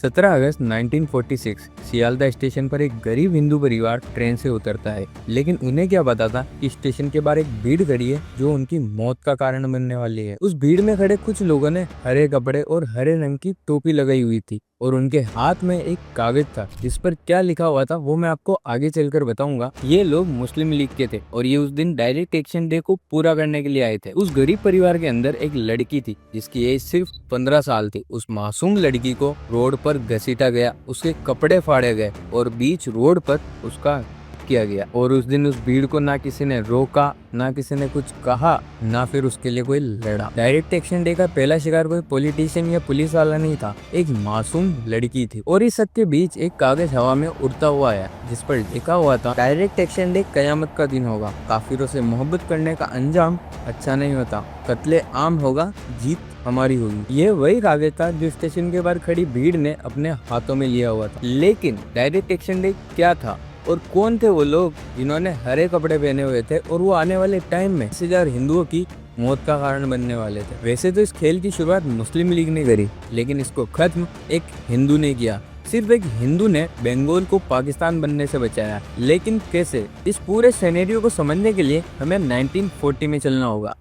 17 अगस्त 1946 Sealdah station पर एक गरीब हिंदू परिवार ट्रेन से उतरता है, लेकिन उन्हें क्या पता था कि स्टेशन के बाहर एक भीड़ खड़ी है जो उनकी मौत का कारण बनने वाली है। उस भीड़ में खड़े कुछ लोगों ने हरे कपड़े और हरे रंग की टोपी लगाई हुई थी और उनके हाथ में एक कागज था जिस पर क्या लिखा हुआ था वो मैं आपको आगे चलकर बताऊंगा। ये लोग मुस्लिम लीग के थे और ये उस दिन डायरेक्ट एक्शन डे को पूरा करने के लिए आए थे। उस गरीब परिवार के अंदर एक लड़की थी जिसकी एज सिर्फ 15 साल थी। उस मासूम लड़की को रोड पर घसीटा गया, उसके कपड़े फाड़े गए और बीच रोड पर उसका किया गया। और उस दिन उस भीड़ को ना किसी ने रोका, ना किसी ने कुछ कहा, ना फिर उसके लिए कोई लड़ा। डायरेक्ट एक्शन डे का पहला शिकार कोई पॉलिटिशियन या पुलिस वाला नहीं था, एक मासूम लड़की थी। और इस सब के बीच एक कागज हवा में उड़ता हुआ आया जिस पर लिखा हुआ था, डायरेक्ट एक्शन डे कयामत का दिन होगा, काफिरों से मोहब्बत करने का अंजाम अच्छा नहीं होता, कत्ले आम होगा, जीत हमारी होगी। ये वही कागज था जो स्टेशन के बाहर खड़ी भीड़ ने अपने हाथों में लिया हुआ था। लेकिन डायरेक्ट एक्शन डे क्या था और कौन थे वो लोग जिन्होंने हरे कपड़े पहने हुए थे और वो आने वाले टाइम में 10,000 हिंदुओं की मौत का कारण बनने वाले थे। वैसे तो इस खेल की शुरुआत मुस्लिम लीग ने करी, लेकिन इसको खत्म एक हिंदू ने किया। सिर्फ एक हिंदू ने बंगाल को पाकिस्तान बनने से बचाया। लेकिन कैसे? इस पूरे सिनेरियो को समझने के लिए हमें 1940 में चलना होगा।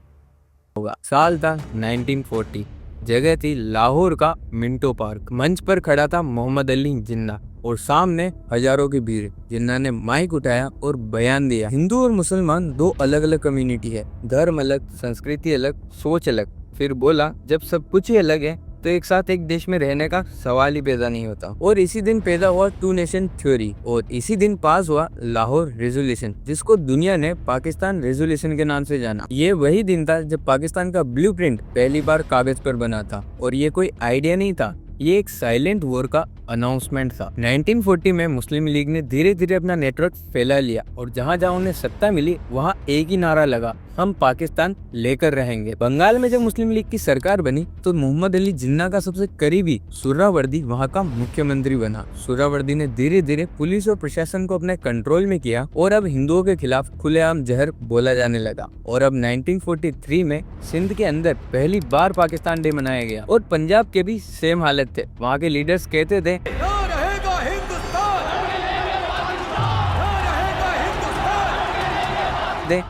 साल था 1940, जगह थी लाहौर का मिंटो पार्क। मंच पर खड़ा था मोहम्मद अली जिन्ना और सामने हजारों की भीड़। जिन्ना ने माइक उठाया और बयान दिया, हिंदू और मुसलमान दो अलग अलग कम्युनिटी है, धर्म अलग, संस्कृति अलग, सोच अलग। फिर बोला, जब सब कुछ ही अलग है तो एक साथ एक देश में रहने का सवाल ही पैदा नहीं होता। और इसी दिन पैदा हुआ टू नेशन थ्योरी और इसी दिन पास हुआ लाहौर रेजोल्यूशन, जिसको दुनिया ने पाकिस्तान रेजोल्यूशन के नाम से जाना। ये वही दिन था जब पाकिस्तान का ब्लूप्रिंट पहली बार कागज पर बना था और ये कोई आइडिया नहीं था, ये एक साइलेंट वॉर का अनाउंसमेंट था। 1940 में मुस्लिम लीग ने धीरे धीरे अपना नेटवर्क फैला लिया और जहां जहां उन्हें सत्ता मिली वहां एक ही नारा लगा, हम पाकिस्तान लेकर रहेंगे। बंगाल में जब मुस्लिम लीग की सरकार बनी तो मोहम्मद अली जिन्ना का सबसे करीबी सुहरावर्दी वहां का मुख्यमंत्री बना। सुहरावर्दी ने धीरे धीरे पुलिस और प्रशासन को अपने कंट्रोल में किया और अब हिंदुओं के खिलाफ खुलेआम जहर बोला जाने लगा। और अब 1943 में सिंध के अंदर पहली बार पाकिस्तान डे मनाया गया और पंजाब के भी सेम हालत थे। वहाँ के लीडर्स कहते थे,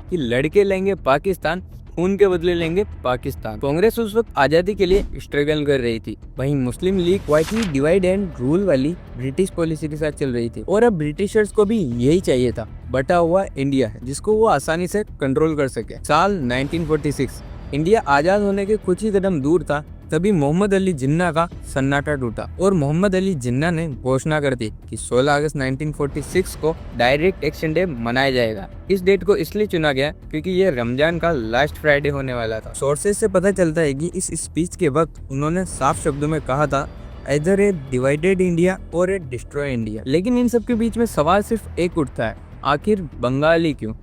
कि लड़के लेंगे पाकिस्तान, खून के बदले लेंगे पाकिस्तान। कांग्रेस उस वक्त आजादी के लिए स्ट्रगल कर रही थी, वहीं Muslim League quietly divide and rule वाली ब्रिटिश पॉलिसी के साथ चल रही थी। और अब ब्रिटिशर्स को भी यही चाहिए था, बटा हुआ इंडिया जिसको वो आसानी से कंट्रोल कर सके। साल 1946, इंडिया आजाद होने के कुछ ही कदम दूर था, तभी मोहम्मद अली जिन्ना का सन्नाटा टूटा और मोहम्मद अली जिन्ना ने घोषणा कर दी कि 16 अगस्त 1946 को डायरेक्ट एक्शन डे मनाया जाएगा। इस डेट को इसलिए चुना गया क्योंकि ये रमजान का लास्ट फ्राइडे होने वाला था। सोर्सेज से पता चलता है कि इस स्पीच के वक्त उन्होंने साफ शब्दों में कहा था, इधर ए डिवाइडेड इंडिया और ए डिस्ट्रॉय इंडिया। लेकिन इन सब के बीच में सवाल सिर्फ एक उठता है, आखिर बंगाली क्यों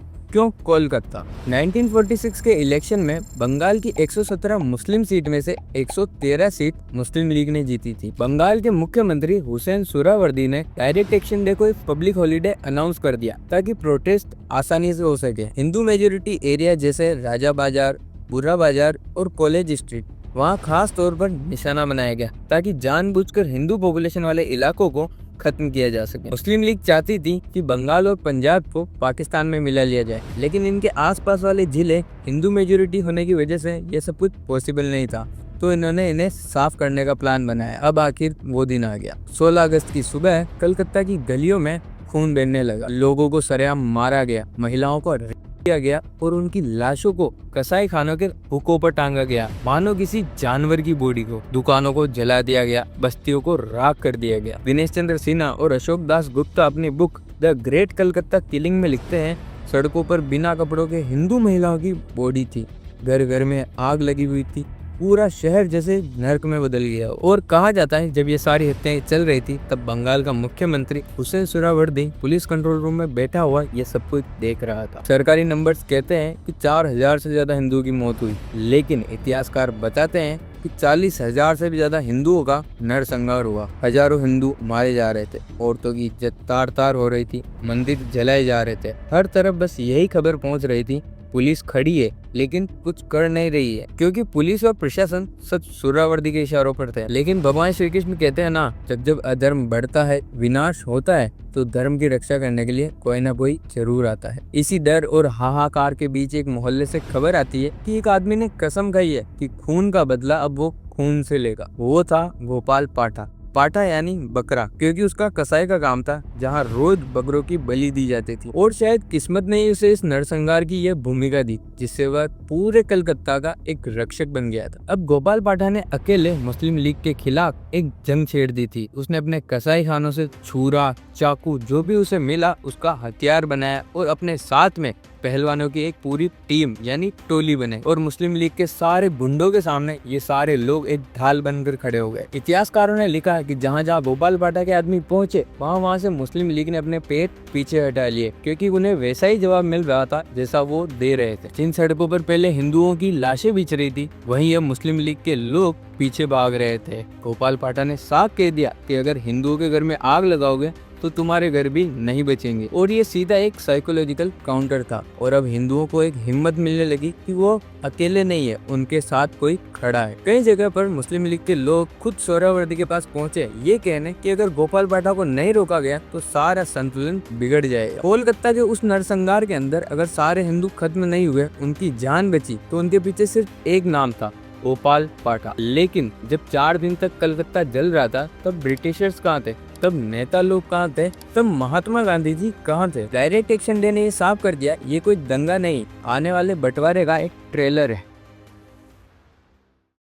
कोलकाता? 1946 के इलेक्शन में बंगाल की 117 मुस्लिम सीट में से 113 सीट मुस्लिम लीग ने जीती थी। बंगाल के मुख्यमंत्री हुसैन सुहरावर्दी ने डायरेक्ट एक्शन डे को एक पब्लिक हॉलिडे अनाउंस कर दिया ताकि प्रोटेस्ट आसानी से हो सके। हिंदू मेजोरिटी एरिया जैसे राजा बाजार, बुरा बाजार और कॉलेज स्ट्रीट, वहाँ खास तौर पर निशाना बनाया गया ताकि जानबूझकर हिंदू पॉपुलेशन वाले इलाकों को खत्म किया जा सके। मुस्लिम लीग चाहती थी कि बंगाल और पंजाब को पाकिस्तान में मिला लिया जाए, लेकिन इनके आसपास वाले जिले हिंदू मेजोरिटी होने की वजह से ये सब कुछ पॉसिबल नहीं था, तो इन्होंने इन्हें साफ करने का प्लान बनाया। अब आखिर वो दिन आ गया। 16 अगस्त की सुबह कलकत्ता की गलियों में खून बहने लगा, लोगों को सरेआम मारा गया, महिलाओं को किया गया और उनकी लाशों को कसाई खानों के हुकों पर टांगा गया मानो किसी जानवर की बॉडी को। दुकानों को जला दिया गया, बस्तियों को राख कर दिया गया। दिनेश चंद्र सिन्हा और अशोक दास गुप्ता अपनी book the great Calcutta killing में लिखते हैं, सड़कों पर बिना कपड़ों के हिंदू महिलाओं की बॉडी थी, घर घर में आग लगी हुई थी, पूरा शहर जैसे नर्क में बदल गया। और कहा जाता है जब ये सारी हत्याएं चल रही थी तब बंगाल का मुख्यमंत्री Hussain Suhrawardy police control room में बैठा हुआ ये सब कुछ देख रहा था। सरकारी नंबर्स कहते हैं कि 4,000 से ज्यादा हिंदुओं की मौत हुई, लेकिन इतिहासकार बताते हैं कि 40,000 से भी ज्यादा हिंदुओं का नरसंहार हुआ। हजारों हिंदू मारे जा रहे थे, औरतों की इज्जत तार तार हो रही थी, मंदिर जलाए जा रहे थे, हर तरफ बस यही खबर पहुंच रही थी, पुलिस खड़ी है लेकिन कुछ कर नहीं रही है, क्योंकि पुलिस और प्रशासन सब सुहरावर्दी के इशारों पर थे। लेकिन भगवान श्री कृष्ण कहते हैं ना, जब अधर्म बढ़ता है, विनाश होता है, तो धर्म की रक्षा करने के लिए कोई ना कोई जरूर आता है। इसी डर और हाहाकार के बीच एक मोहल्ले से खबर आती है कि एक आदमी ने कसम खाई है कि खून का बदला अब वो खून से लेगा। वो था गोपाल पाठा। पाठा यानी बकरा, क्योंकि उसका कसाई का काम था जहाँ रोज बकरों की बलि दी जाती थी। और शायद किस्मत ने उसे इस नरसंहार की यह भूमिका दी जिससे वह पूरे कलकत्ता का एक रक्षक बन गया था। अब गोपाल पाठा ने अकेले मुस्लिम लीग के खिलाफ एक जंग छेड़ दी थी। उसने अपने कसाई खानों से छुरा, चाकू जो भी उसे मिला उसका हथियार बनाया और अपने साथ में पहलवानों की एक पूरी टीम यानी टोली बनाई। और मुस्लिम लीग के सारे गुंडों के सामने ये सारे लोग एक ढाल बनकर खड़े हो गए। इतिहासकारों ने लिखा कि जहाँ जहाँ गोपाल पाठा के आदमी पहुंचे वहाँ से मुस्लिम लीग ने अपने पेट पीछे हटा लिए, क्योंकि उन्हें वैसा ही जवाब मिल रहा था जैसा वो दे रहे थे। जिन सड़कों पर पहले हिंदुओं की लाशें बिछ रही थी, वहीं अब मुस्लिम लीग के लोग पीछे भाग रहे थे। गोपाल पाठा ने साफ कह दिया कि अगर हिंदुओं के घर में आग लगाओगे तो तुम्हारे घर भी नहीं बचेंगे। और ये सीधा एक साइकोलॉजिकल काउंटर था। और अब हिंदुओं को एक हिम्मत मिलने लगी कि वो अकेले नहीं है, उनके साथ कोई खड़ा है। कई जगह पर मुस्लिम लीग के लोग खुद सोहरावर्दी के पास पहुंचे ये कहने कि अगर गोपाल पाठा को नहीं रोका गया तो सारा संतुलन बिगड़ जाएगा। कोलकाता के उस नरसंहार के अंदर अगर सारे हिंदू खत्म नहीं हुए, उनकी जान बची, तो उनके पीछे सिर्फ एक नाम था, गोपाल पाठा। लेकिन जब 4 दिन तक कलकत्ता जल रहा था तब ब्रिटिशर्स कहाँ थे, तब नेता लोग कहाँ थे, तब महात्मा गांधी जी कहाँ थे। डायरेक्ट एक्शन डे ने ये साफ कर दिया ये कोई दंगा नहीं, आने वाले बंटवारे का एक ट्रेलर है।